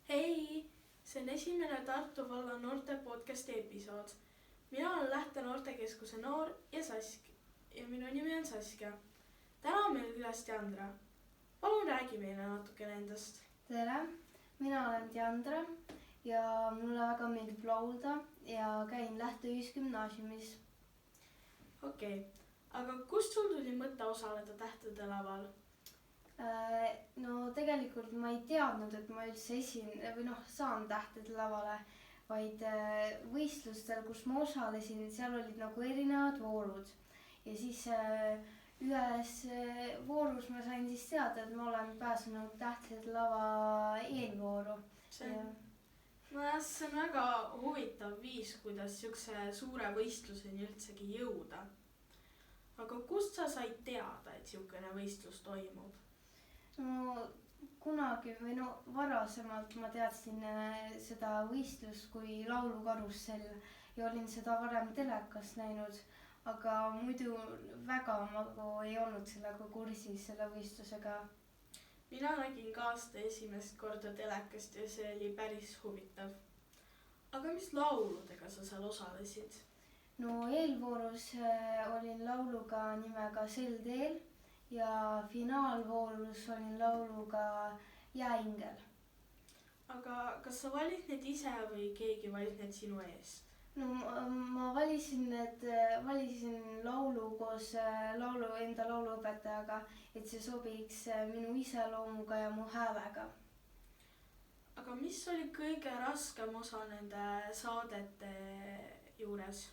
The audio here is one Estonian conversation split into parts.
Hei, see on esimene Tartu valla noorte podcasti episood. Mina olen Lähte noortekeskuse noor ja minu nimi on Saskia. Täna on meil külas Diandra. Palun räägi meile natukene endast. Tere, mina olen Diandra ja mulle väga meeldib laulda ja käin Lähte Ühisgümnaasiumis. Okei, aga kust sul tuli mõte osaleda Tähtede laval? No tegelikult ma ei teadnud, et ma üldse saan Tähtede lavale, vaid võistlustel, kus ma osalesin, seal olid nagu erinevad voorud. Ja siis ühes voorus ma sain siis teada, et ma olen pääsenud Tähtede lava eelvooru. See on väga huvitav viis, kuidas siukse suure võistluseni üldsegi jõuda. Aga kust sa said teada, et siukene võistlus toimub? No kunagi varasemalt ma teadsin seda võistlust kui laulukarussell ja olin seda varem telekast näinud, aga muidu väga ei olnud sellega kursis selle võistlusega. Mina nägin ka aasta esimest korda telekast ja see oli päris huvitav. Aga mis lauludega sa seal osalesid? No eelvoorus olin lauluga nimega Sel teel ja finaalvoorus olin lauluga Jääingel. Aga kas sa valid need ise või keegi valid need sinu eest? No ma valisin laulu koos enda lauluõpetajaga, et see sobiks minu iseloomuga ja mu häälega. Aga mis oli kõige raskem osa nende saadete juures?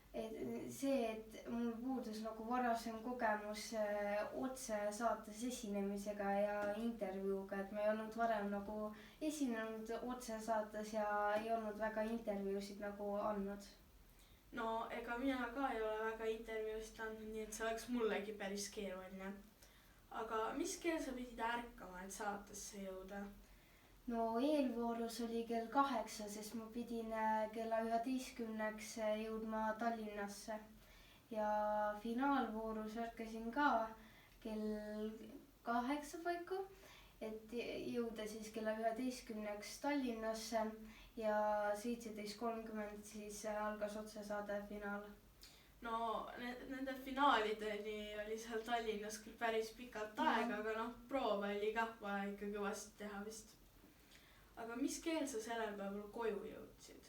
Et mul puudus nagu varasem kogemus otse saates esinemisega ja intervjuuga, et ma ei olnud varem nagu esinenud otse saates ja ei olnud väga intervjuusid nagu andnud. No ega mina ka ei ole väga intervjuusid andnud, nii et see oleks mullegi päris keeruline. Aga mis kell sa pidid ärkama, et saatesse jõuda? No eelvoorus oli kell 8, sest ma pidin kella 11 jõudma Tallinnasse ja finaalvoorus ärkasin ka kell 8 paiku, et jõuda siis kella 11 Tallinnasse ja 17:30 siis algas otsesaade finaal. No nende finaalideni oli seal Tallinnas küll päris pikalt aega, aga proove oli ka vaja ikka kõvasti teha vist. Aga mis keel sa sellel päeval koju jõudsid?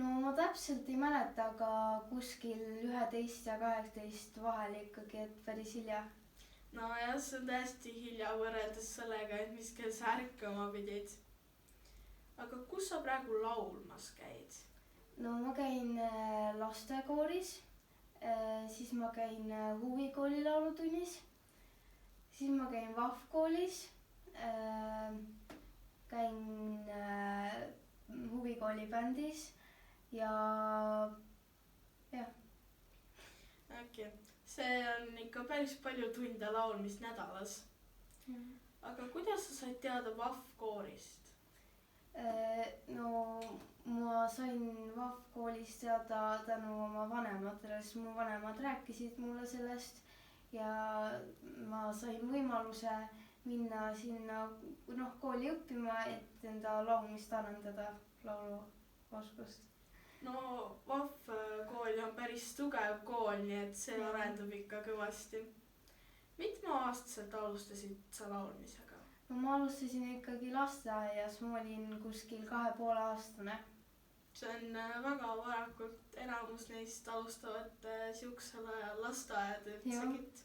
No ma täpselt ei mäleta, aga kuskil 11 ja 18 vahel ikkagi, et päris hilja. No jah, see on täiesti hilja võrreldes sellega, et mis keel sa ärkama pidid. Aga kus sa praegu laulmas käid? No ma käin lastekooris, siis ma käin huvikooli laulutunnis, siis ma käin VAF-koolis, käin huvikooli bändis ja jah. Okei, see on ikka päris palju tunde laulmist nädalas. Aga kuidas sa said teada VAF-koorist? No ma sain VAF-koolist teada tänu oma vanematele, sest mu vanemad rääkisid mulle sellest ja ma sain võimaluse minna sinna kooli õppima, et enda laulmist arendada, lauluoskust. No VAF-kool on päris tugev kool, nii et see arendab ikka kõvasti. Mitme aastaselt alustasid sa laulmisega? No ma alustasin ikkagi lasteaias, ma olin kuskil 2,5-aastane. See on väga varakult, enamus neist alustavad siuksel ajal lasteaeda üldsegit.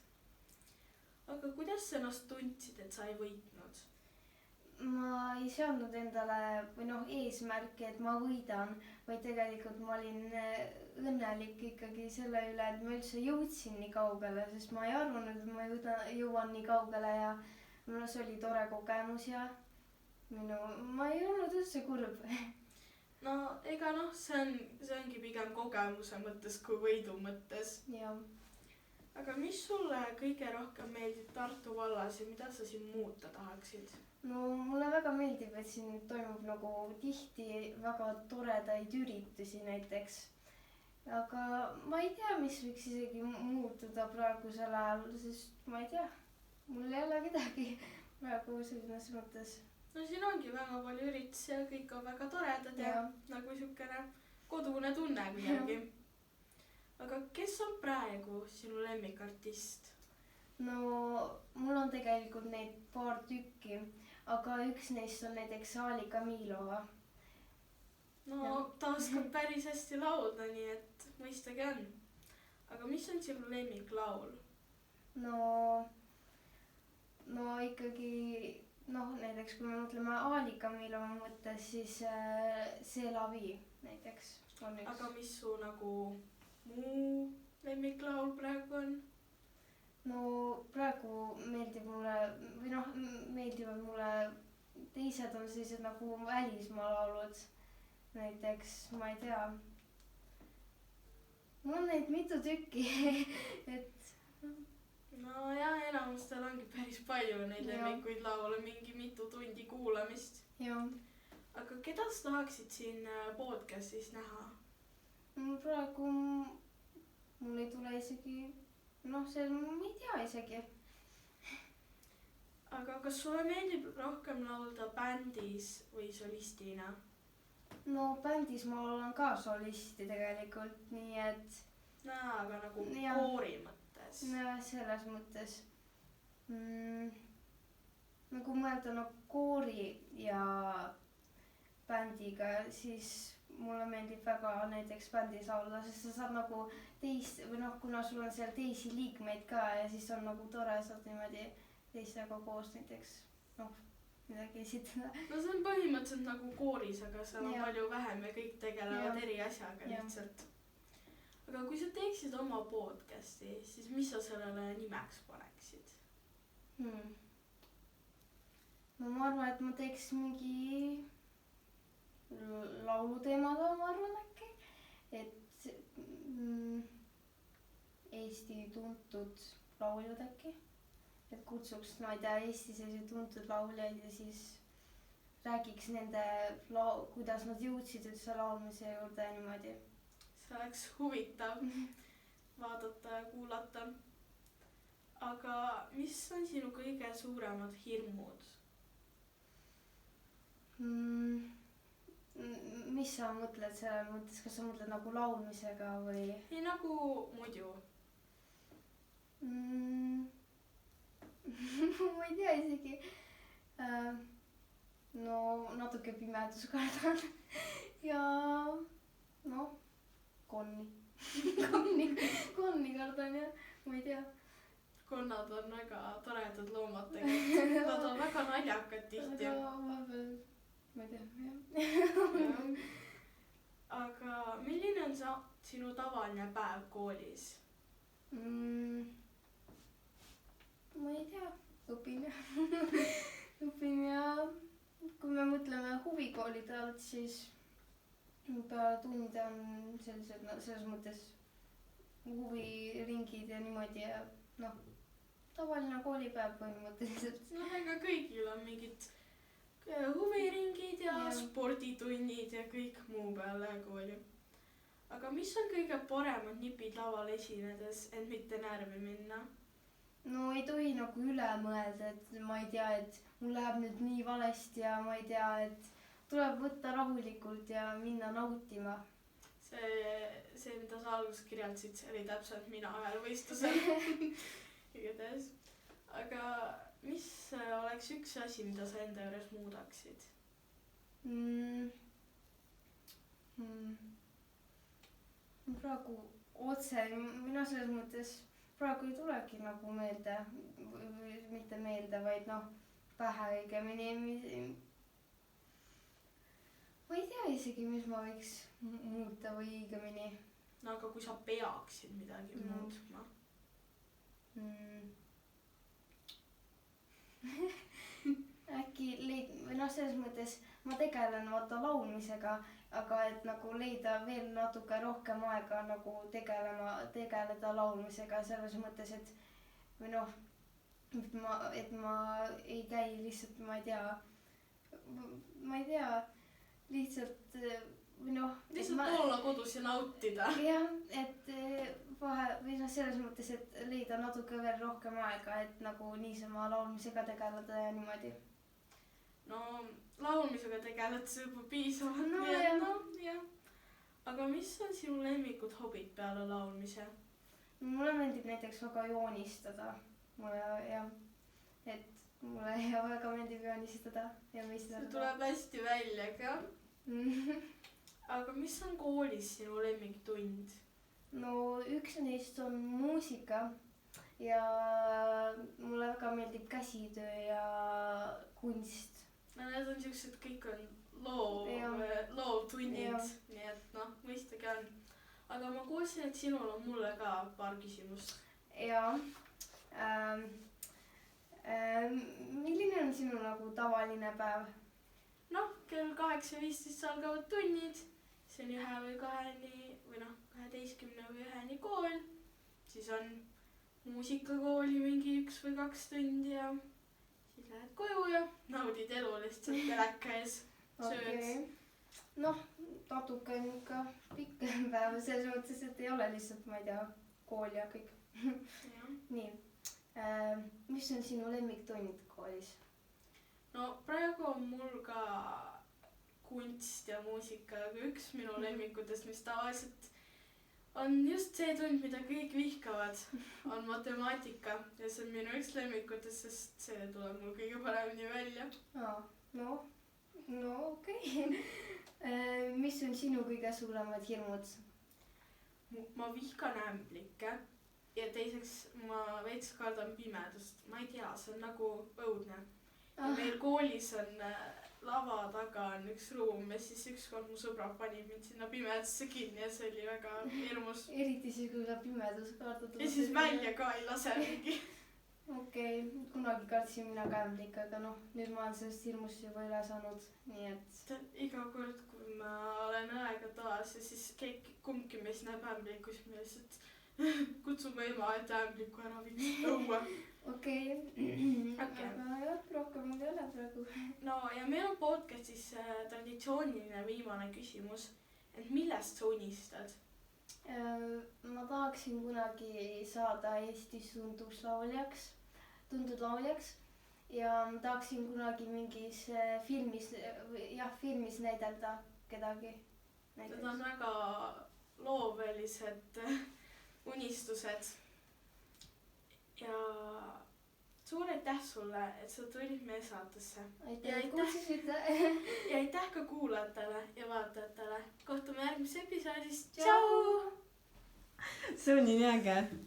Aga kuidas sa ennast tundsid, et sa ei võitnud? Ma ei seadnud endale eesmärki, et ma võidan, vaid tegelikult ma olin õnnelik ikkagi selle üle, et ma üldse jõudsin nii kaugele, sest ma ei arvanud, et ma jõuan nii kaugele ja see oli tore kogemus ja ma ei olnud üldse kurb. No ega see ongi pigem kogemuse mõttes kui võidu mõttes. Jah. Aga mis sulle kõige rohkem meeldib Tartu vallas ja mida sa siin muuta tahaksid? No mulle väga meeldib, et siin toimub nagu tihti väga toredaid üritusi näiteks. Aga ma ei tea, mis võiks isegi muutuda praegusel ajal, sest ma ei tea, mul ei ole midagi praegu selles mõttes. no siin ongi väga palju üritusi ja kõik on väga toredad ja nagu siukene kodune tunne kuidagi. aga kes on praegu sinu lemmikartist? no mul on tegelikult neid paar tükki, aga üks neist on näiteks Alika Miilova. no ta oskab päris hästi laulda, nii et mõistagi on. aga mis on sinu lemmiklaul? no ikkagi näiteks kui me mõtleme Alika Miilova mõttes, siis C'est la vie näiteks on üks. aga mis su nagu muu lemmiklaul praegu on? no praegu meeldivad mulle teised on sellised nagu välismaa laulud. näiteks ma ei tea, mul on neid mitu tükki et no jah, enamustel ongi päris palju neid lemmikuid laule, mingi mitu tundi kuulamist. aga keda sa tahaksid siin podcastis näha? praegu mul ei tule isegi, ma ei tea isegi. aga kas sulle meeldib rohkem laulda bändis või solistina? no bändis ma olen ka solisti tegelikult, nii et. aga nagu koori mõttes. selles mõttes nagu mõelda koori ja bändiga, siis mulle meeldib väga näiteks bändis laulda, sest sa saad nagu kuna sul on seal teisi liikmeid ka ja siis on nagu tore, saad niimoodi teistega koos näiteks midagi esitada. no see on põhimõtteliselt nagu kooris, aga seal on palju vähem ja kõik tegelevad eri asjaga lihtsalt. aga kui sa teeksid oma podcasti, siis mis sa sellele nimeks paneksid? no ma arvan, et ma teeks mingi lauluteemada, ma arvan äkki, et Eesti tuntud lauljad äkki, et kutsuks, ma ei tea, Eesti selliseid tuntud lauljaid ja siis räägiks nende kuidas nad jõudsid üldse laulmise juurde ja niimoodi. see oleks huvitav vaadata ja kuulata. aga mis on sinu kõige suuremad hirmud? Mis sa mõtled selles mõttes, kas sa mõtled nagu laulmisega või? ei, nagu muidu. ma ei tea isegi. no natuke pimedus kardan ja konni kardan jah, ma ei tea. konnad on väga toredad loomad tegelikult, nad on väga naljakad tihti. ma ei tea, aga milline on sinu tavaline päev koolis? ma ei tea, õpin ja kui me mõtleme huvikoolide alt, siis peale tunde on sellised selles mõttes huviringid ja niimoodi ja tavaline koolipäev põhimõtteliselt. ega kõigil on mingid huviringid ja sporditunnid ja kõik muu peale kooli. aga mis on kõige paremad nipid laval esinedes, et mitte närvi minna? no ei tohi nagu üle mõelda, et ma ei tea, et mul läheb nüüd nii valesti ja ma ei tea, et tuleb võtta rahulikult ja minna nautima. see, mida sa alguses kirjeldasid, see oli täpselt mina ühel võistlusel igatahes. aga mis oleks üks asi, mida sa enda juures muudaksid? praegu otse, mina selles mõttes praegu ei tulegi nagu meelde, mitte meelde, vaid pähe õigemini. ma ei tea isegi, mis ma võiks muuta või õigemini. no aga kui sa peaksid midagi muutma? äkki selles mõttes ma tegelen vaata laulmisega, aga et nagu leida veel natuke rohkem aega nagu tegeleda laulmisega selles mõttes, et ma ei käi lihtsalt, ma ei tea, lihtsalt lihtsalt olla kodus ja nautida. jah, et selles mõttes, et leida natuke veel rohkem aega, et nagu niisama laulmisega tegeleda ja niimoodi. no laulmisega tegeled sa juba piisavalt, No nii et jah. jah. aga mis on sinu lemmikud hobid peale laulmise? mulle meeldib näiteks väga joonistada. mulle jah, et mulle väga meeldib joonistada ja see võistelda. tuleb hästi välja ka. aga mis on koolis sinu lemmiktund? no üks neist on muusika ja mulle väga meeldib käsitöö ja kunst. no need on siuksed, kõik on Jah. loovtunnid, Jah. nii et noh, mõistagi on. aga ma kuulsin, et sinul on mulle ka paar küsimust. ja milline on sinu nagu tavaline päev? noh, kell 8:15 algavad tunnid, see on 1 või 2 või noh, 12 või 1 kool, siis on muusikakooli mingi 1 või 2 tundi ja siis lähed koju ja naudid elu lihtsalt teleka ees, sööd. noh, natuke on ikka pikem päev selles mõttes, et ei ole lihtsalt, ma ei tea, kool ja kõik. nii, mis on sinu lemmiktund koolis? no praegu on mul ka kunst ja muusika, aga üks minu lemmikutest, mis tavaliselt on just see tund, mida kõik vihkavad, on matemaatika ja see on minu üks lemmikutest, sest see tuleb mul kõige paremini välja. no okei. mis on sinu kõige suuremad hirmud? ma vihkan ämblikke ja teiseks ma veits kardan pimedust, ma ei tea, see on nagu õudne. ja meil koolis on lava taga on üks ruum ja siis ükskord mu sõbrad panid mind sinna pimedasse kinni ja see oli väga hirmus. eriti siis, kui sa pimedus kardad. ja siis välja ka ei lase mingi. okei, kunagi kartsin mina ka ämblik, aga noh, nüüd ma olen sellest hirmust juba üle saanud, nii et. iga kord, kui ma olen õega toas ja siis kumbki meist näeb ämblikku, siis me lihtsalt kutsume ema, et ämbliku ära viiks õue. okei. Okei. aga jah, rohkem ei ole praegu. no ja meil on podcastis traditsiooniline viimane küsimus, et millest sa unistad? ma tahaksin kunagi saada Eestis tuntud lauljaks ja ma tahaksin kunagi mingis filmis näidelda kedagi. Need on väga loovelised unistused. ja suur aitäh sulle, et sa tulid meie saatesse. aitäh, et kutsusite. ja aitäh ka kuulajatele ja vaatajatele. kohtume järgmises episoodis. Tšau! see on nii äge.